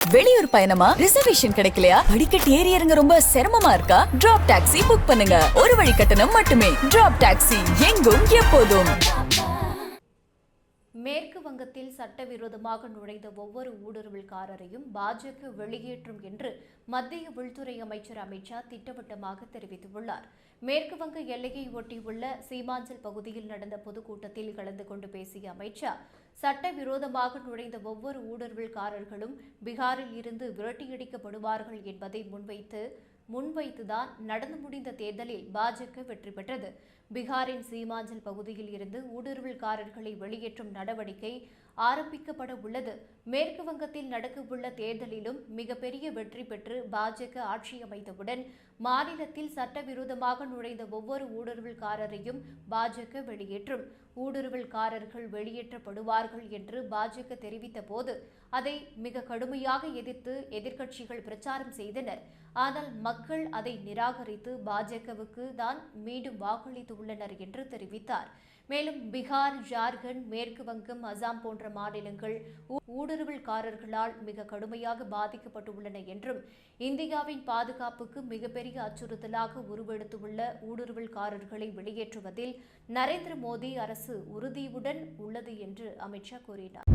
வெளியூர் பயணமா? ரிசர்வேஷன் கிடைக்கலையா? படிக்கட்டு ஏறி இறங்க ரொம்ப சிரமமா இருக்கா? டிராப் டாக்ஸி புக் பண்ணுங்க. ஒரு வழி கட்டணம் மட்டுமே. டிராப் டாக்ஸி, எங்கும் எப்போதும். மேற்கு வங்கத்தில் சட்டவிரோதமாக நுழைந்த ஒவ்வொரு ஊடுருவல்காரரையும் பாஜக வெளியேற்றும் என்று மத்திய உள்துறை அமைச்சர் அமித் ஷா திட்டவட்டமாக தெரிவித்துள்ளார். மேற்கு வங்க எல்லையை ஒட்டியுள்ள சீமாஞ்சல் பகுதியில் நடந்த பொதுக்கூட்டத்தில் கலந்து கொண்டு பேசிய அமித் ஷா, சட்டவிரோதமாக நுழைந்த ஒவ்வொரு ஊடுருவல்காரர்களும் பீகாரில் இருந்து விரட்டியடிக்கப்படுவார்கள் என்பதை முன்வைத்துதான் நடந்து முடிந்த தேர்தலில் பாஜக வெற்றி பெற்றது. பீகாரின் சீமாஞ்சல் பகுதியில் இருந்து ஊடுருவல்காரர்களை வெளியேற்றும் நடவடிக்கை ஆரம்பிக்கப்பட உள்ளது. மேற்கு வங்கத்தில் நடக்கவுள்ள தேர்தலிலும் மிகப்பெரிய வெற்றி பெற்று பாஜக ஆட்சி அமைத்தவுடன் மாநிலத்தில் சட்டவிரோதமாக நுழைந்த ஒவ்வொரு ஊடுருவல்காரரையும் பாஜக வெளியேற்றும். ஊடுருவல்காரர்கள் வெளியேற்றப்படுவார்கள் என்று பாஜக தெரிவித்த போது அதை மிக கடுமையாக எதிர்த்து எதிர்க்கட்சிகள் பிரச்சாரம் செய்தனர். ஆனால் மக்கள் அதை நிராகரித்து பாஜகவுக்கு தான் மீண்டும் வாக்களித்துள்ளனர் என்று தெரிவித்தார். மேலும் பீகார், ஜார்க்கண்ட், மேற்கு வங்கம், அசாம் போன்ற மாநிலங்கள் ஊடுருவல்காரர்களால் மிக கடுமையாக பாதிக்கப்பட்டுள்ளன என்றும் இந்தியாவின் பாதுகாப்புக்கு மிகப்பெரிய அச்சுறுத்தலாக உருவெடுத்துள்ள ஊடுருவல்காரர்களை வெளியேற்றுவதில் நரேந்திர மோடி அரசு உறுதியுடன் உள்ளது என்று அமித் ஷா கூறினார்.